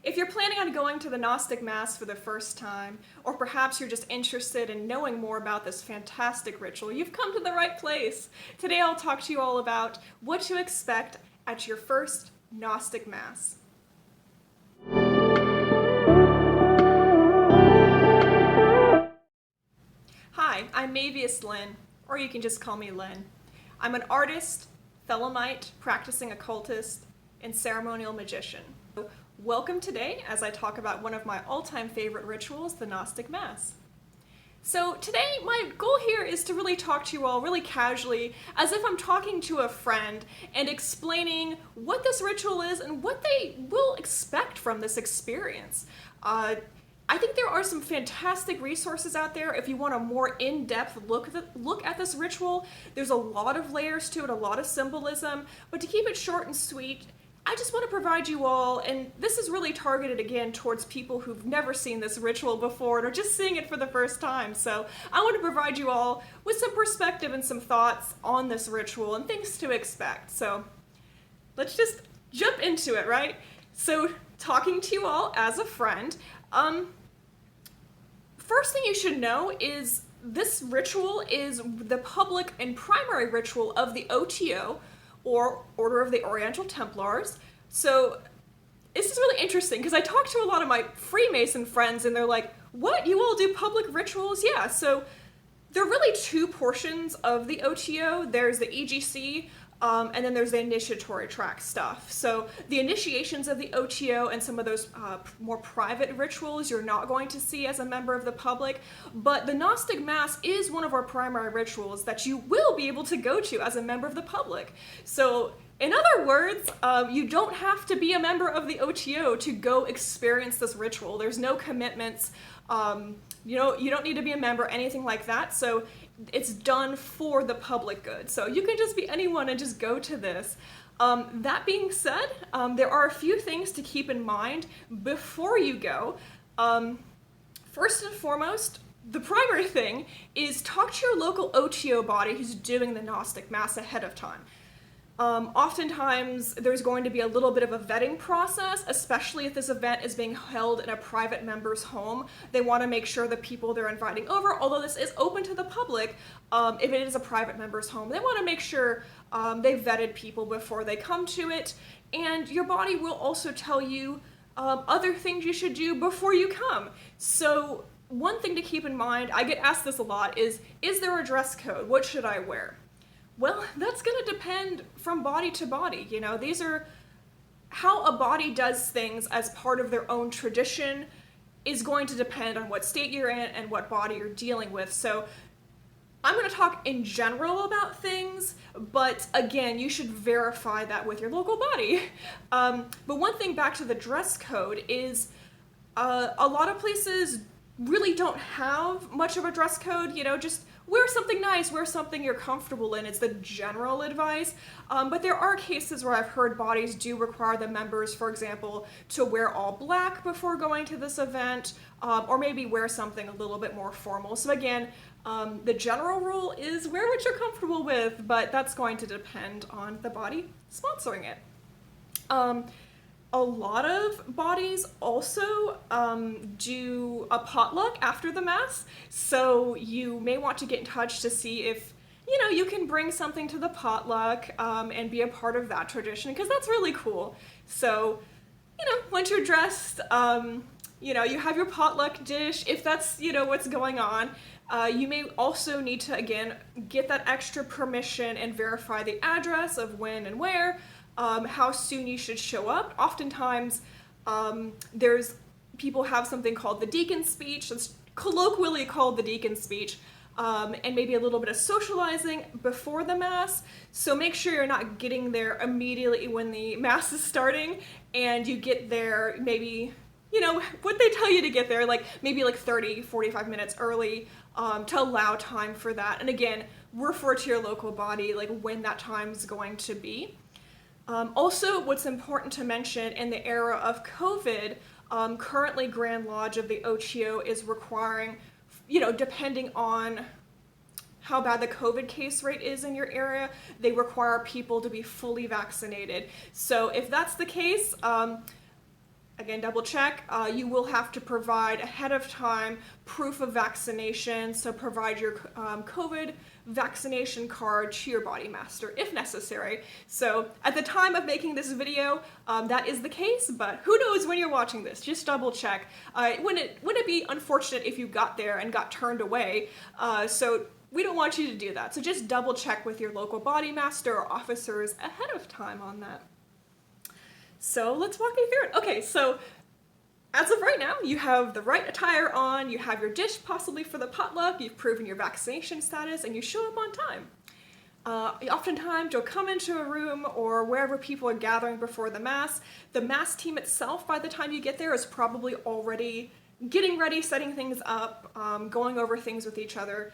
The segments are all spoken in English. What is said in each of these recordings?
If you're planning on going to the Gnostic Mass for the first time, or perhaps you're just interested in knowing more about this fantastic ritual, you've come to the right place. Today I'll talk to you all about what to expect at your first Gnostic Mass. Hi, I'm Mavius Lynn, or you can just call me Lynn. I'm an artist, Thelemite, practicing occultist, and ceremonial magician. Welcome today as I talk about one of my all-time favorite rituals, the Gnostic Mass. So today my goal here is to really talk to you all really casually, as if I'm talking to a friend and explaining what this ritual is and what they will expect from this experience. I think there are some fantastic resources out there if you want a more in-depth look at this ritual. There's a lot of layers to it, a lot of symbolism, but to keep it short and sweet, I just want to provide you all, and this is really targeted again towards people who've never seen this ritual before and are just seeing it for the first time. So I want to provide you all with some perspective and some thoughts on this ritual and things to expect. So let's just jump into it, right? So talking to you all as a friend, first thing you should know is this ritual is the public and primary ritual of the OTO, or Order of the Oriental Templars. So this is really interesting because I talk to a lot of my Freemason friends and they're like, what, you all do public rituals? Yeah, so there are really two portions of the OTO. There's the EGC, and then there's the initiatory track stuff. So the initiations of the OTO and some of those more private rituals you're not going to see as a member of the public, but the Gnostic Mass is one of our primary rituals that you will be able to go to as a member of the public. So in other words, you don't have to be a member of the OTO to go experience this ritual. There's no commitments. You don't need to be a member, anything like that. So it's done for the public good. So you can just be anyone and just go to this. That being said, there are a few things to keep in mind before you go. First and foremost, the primary thing is talk to your local OTO body who's doing the Gnostic Mass ahead of time. Oftentimes there's going to be a little bit of a vetting process, especially if this event is being held in a private member's home. They want to make sure the people they're inviting over, although this is open to the public, if it is a private member's home, they want to make sure they've vetted people before they come to it. And your body will also tell you other things you should do before you come. So one thing to keep in mind, I get asked this a lot, is there a dress code? What should I wear? Well, that's going to depend from body to body. You know, these are how a body does things as part of their own tradition is going to depend on what state you're in and what body you're dealing with. So I'm going to talk in general about things, but again, you should verify that with your local body. But one thing back to the dress code is a lot of places really don't have much of a dress code, you know, just wear something nice, wear something you're comfortable in. It's the general advice. But there are cases where I've heard bodies do require the members, for example, to wear all black before going to this event, or maybe wear something a little bit more formal. So again, the general rule is wear what you're comfortable with, but that's going to depend on the body sponsoring it. A lot of bodies also do a potluck after the Mass, so you may want to get in touch to see if, you know, you can bring something to the potluck and be a part of that tradition, because that's really cool. So, you know, once you're dressed, you know, you have your potluck dish, if that's, you know, what's going on. You may also need to, again, get that extra permission and verify the address of when and where. How soon you should show up. Oftentimes, people have something called the deacon speech. It's colloquially called the deacon speech, and maybe a little bit of socializing before the Mass. So make sure you're not getting there immediately when the Mass is starting, and you get there maybe, you know, what they tell you to get there, like maybe like 30, 45 minutes early, to allow time for that. And again, refer to your local body, like when that time's going to be. Also, what's important to mention in the era of COVID, currently Grand Lodge of the OTO is requiring, you know, depending on how bad the COVID case rate is in your area, they require people to be fully vaccinated. So if that's the case, again, double check. You will have to provide ahead of time proof of vaccination, so provide your COVID vaccination card to your body master if necessary. So at the time of making this video, that is the case, but who knows when you're watching this? Just double check. Wouldn't it be unfortunate if you got there and got turned away? So we don't want you to do that. So just double check with your local body master or officers ahead of time on that. So let's walk you through it. Okay, so as of right now, you have the right attire on, you have your dish possibly for the potluck, you've proven your vaccination status, and you show up on time. Oftentimes, you'll come into a room or wherever people are gathering before the Mass. The Mass team itself, by the time you get there, is probably already getting ready, setting things up, going over things with each other.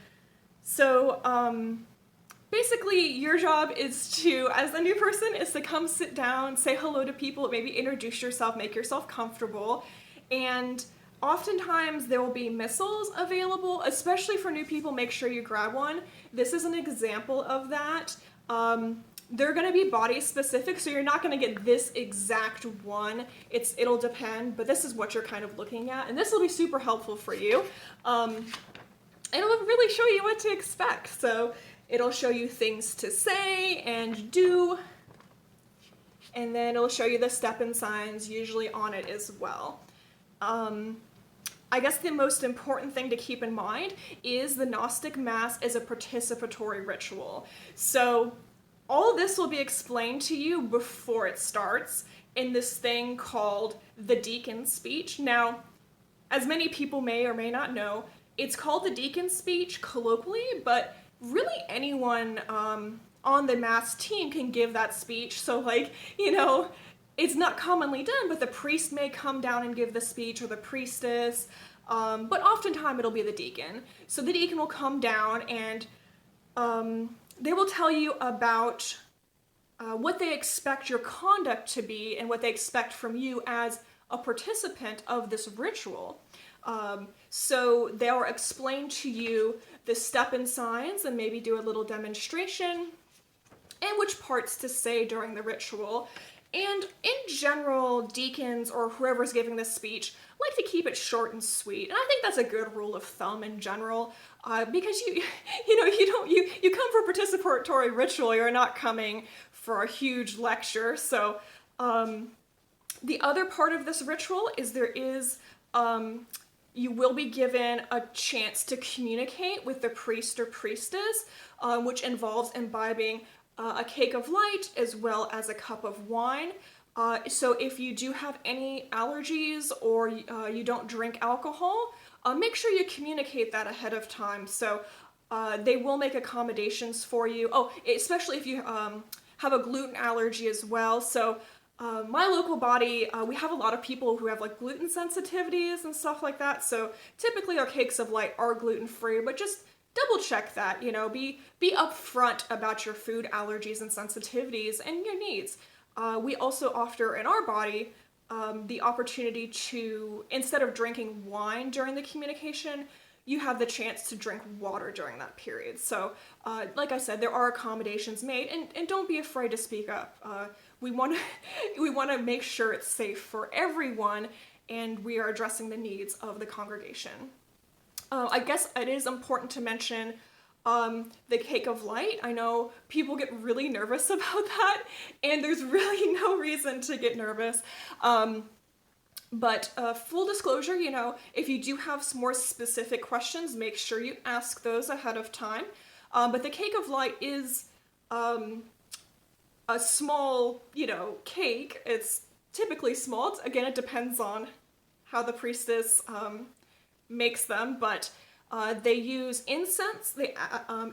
So, basically, your job is to, as the new person, is to come sit down, say hello to people, maybe introduce yourself, make yourself comfortable, and oftentimes there will be missals available, especially for new people. Make sure you grab one. This is an example of that. They're going to be body specific, so you're not going to get this exact one. It'll depend, but this is what you're kind of looking at, and this will be super helpful for you. It'll really show you what to expect. So it'll show you things to say and do, and then it'll show you the step-in signs usually on it as well. I guess the most important thing to keep in mind is the Gnostic Mass is a participatory ritual. So all of this will be explained to you before it starts in this thing called the deacon speech. Now, as many people may or may not know, it's called the deacon speech colloquially, but really anyone on the Mass team can give that speech. So, like, you know, it's not commonly done, but the priest may come down and give the speech, or the priestess, but oftentimes it'll be the deacon. So the deacon will come down and they will tell you about what they expect your conduct to be and what they expect from you as a participant of this ritual. So they'll explain to you the step-in signs and maybe do a little demonstration and which parts to say during the ritual. And in general, deacons or whoever's giving this speech like to keep it short and sweet. And I think that's a good rule of thumb in general, because you come for a participatory ritual, you're not coming for a huge lecture. So the other part of this ritual is you will be given a chance to communicate with the priest or priestess, which involves imbibing a cake of light as well as a cup of wine. So if you do have any allergies or you don't drink alcohol, make sure you communicate that ahead of time. So they will make accommodations for you. Oh, especially if you have a gluten allergy as well. So my local body, we have a lot of people who have like gluten sensitivities and stuff like that. So typically our cakes of light are gluten-free, but just double check that, you know, be upfront about your food allergies and sensitivities and your needs. We also offer in our body the opportunity to, instead of drinking wine during the communication, you have the chance to drink water during that period. So, like I said, there are accommodations made, and don't be afraid to speak up. We want to make sure it's safe for everyone, and we are addressing the needs of the congregation. I guess it is important to mention the cake of light. I know people get really nervous about that, and there's really no reason to get nervous. But full disclosure, you know, if you do have some more specific questions, make sure you ask those ahead of time. But the cake of light is a small, you know, cake. It's typically small. Again, it depends on how the priestess makes them, but they use incense,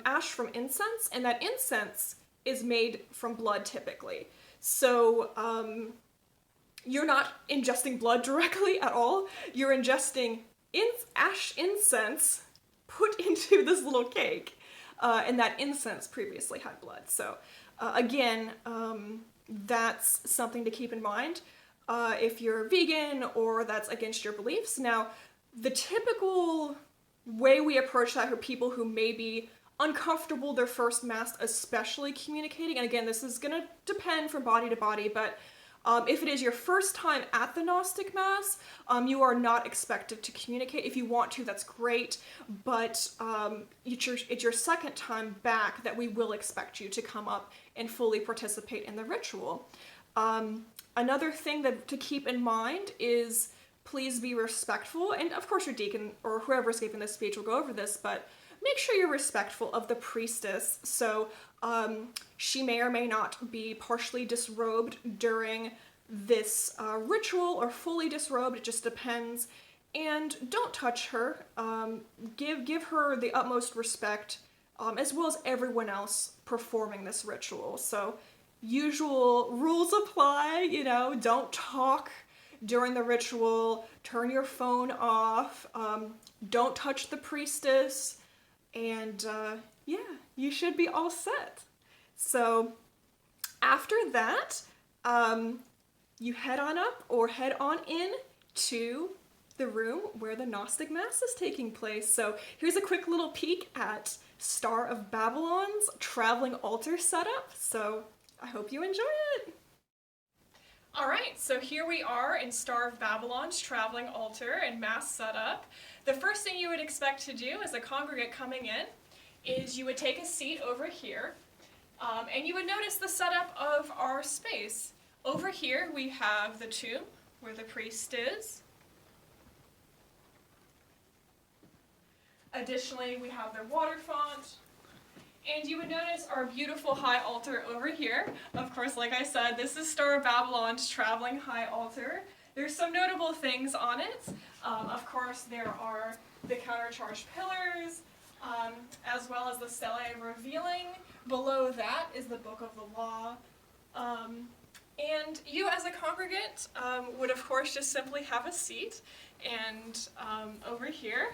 ash from incense, and that incense is made from blood typically. So you're not ingesting blood directly at all. You're ingesting ash incense put into this little cake, and that incense previously had blood. So again, that's something to keep in mind if you're vegan or that's against your beliefs. Now, the typical way we approach that for people who may be uncomfortable their first Mass, especially communicating, and again, this is going to depend from body to body, but If it is your first time at the Gnostic Mass, you are not expected to communicate. If you want to, that's great, but it's your second time back that we will expect you to come up and fully participate in the ritual. Another thing to keep in mind is please be respectful, and of course your deacon or whoever's giving this speech will go over this, but make sure you're respectful of the priestess. So she may or may not be partially disrobed during this ritual or fully disrobed, it just depends. And don't touch her. Give her the utmost respect, as well as everyone else performing this ritual. So usual rules apply, don't talk during the ritual, turn your phone off, don't touch the priestess, and yeah, you should be all set. So after that, you head on up or head on in to the room where the Gnostic Mass is taking place. So here's a quick little peek at Star of Babylon's traveling altar setup. So I hope you enjoy it. All right, so here we are in Star of Babylon's traveling altar and Mass setup. The first thing you would expect to do as a congregant coming in is you would take a seat over here, and you would notice the setup of our space. Over here we have the tomb where the priest is. Additionally, we have their water font. And you would notice our beautiful high altar over here. Of course, like I said, this is Star of Babylon's traveling high altar. There's some notable things on it. Of course, there are the countercharged pillars, as well as the stele revealing. Below that is the Book of the Law. And you as a congregant would, of course, just simply have a seat and over here,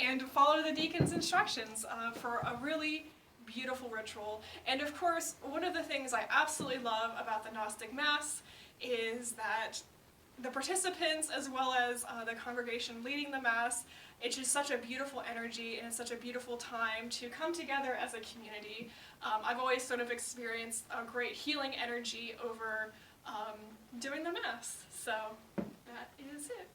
and follow the deacon's instructions for a really beautiful ritual. And of course, one of the things I absolutely love about the Gnostic Mass is that the participants, as well as the congregation leading the Mass, it's just such a beautiful energy, and it's such a beautiful time to come together as a community. I've always sort of experienced a great healing energy over doing the Mass. So that is it.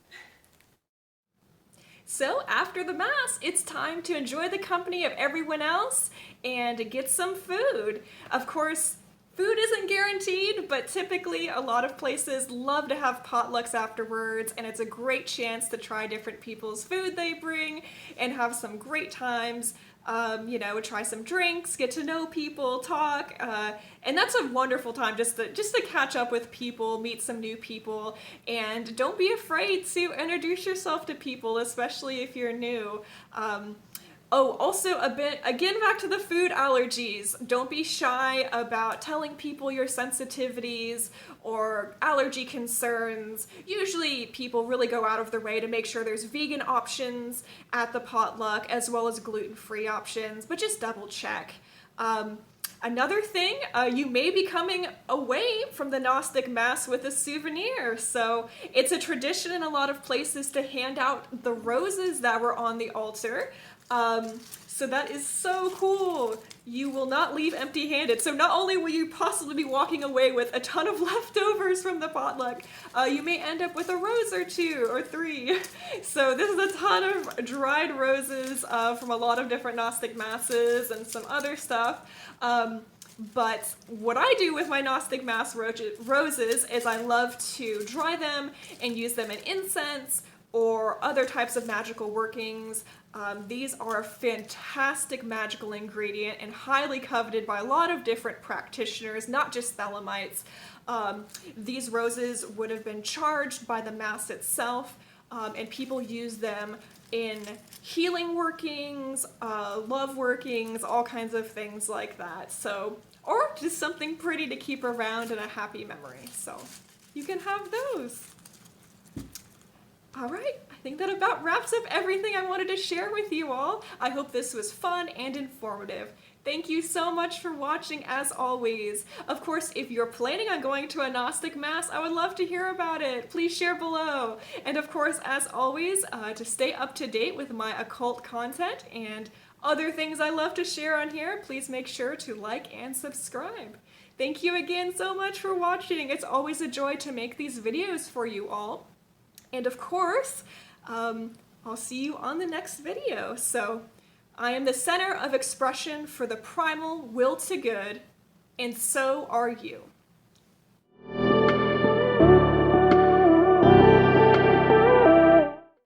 So after the Mass, it's time to enjoy the company of everyone else and get some food. Of course, food isn't guaranteed, but typically a lot of places love to have potlucks afterwards, and it's a great chance to try different people's food they bring and have some great times. Try some drinks, get to know people, talk, and that's a wonderful time just to catch up with people, meet some new people, and don't be afraid to introduce yourself to people, especially if you're new. Also again, back to the food allergies. Don't be shy about telling people your sensitivities or allergy concerns. Usually people really go out of their way to make sure there's vegan options at the potluck as well as gluten-free options, but just double check. Another thing, you may be coming away from the Gnostic Mass with a souvenir. So it's a tradition in a lot of places to hand out the roses that were on the altar. So that is so cool. You will not leave empty-handed. So not only will you possibly be walking away with a ton of leftovers from the potluck, you may end up with a rose or two or three. So this is a ton of dried roses from a lot of different Gnostic Masses and some other stuff. But what I do with my Gnostic Mass roses is I love to dry them and use them in incense or other types of magical workings. These are a fantastic magical ingredient and highly coveted by a lot of different practitioners, not just Thelemites. These roses would have been charged by the Mass itself, and people use them in healing workings, love workings, all kinds of things like that. So, or just something pretty to keep around and a happy memory. So you can have those. All right, I think that about wraps up everything I wanted to share with you all. I hope this was fun and informative. Thank you so much for watching, as always. Of course, if you're planning on going to a Gnostic Mass, I would love to hear about it. Please share below. And of course, as always, to stay up to date with my occult content and other things I love to share on here, please make sure to like and subscribe. Thank you again so much for watching. It's always a joy to make these videos for you all. And of course, I'll see you on the next video. So, I am the center of expression for the primal will to good, and so are you.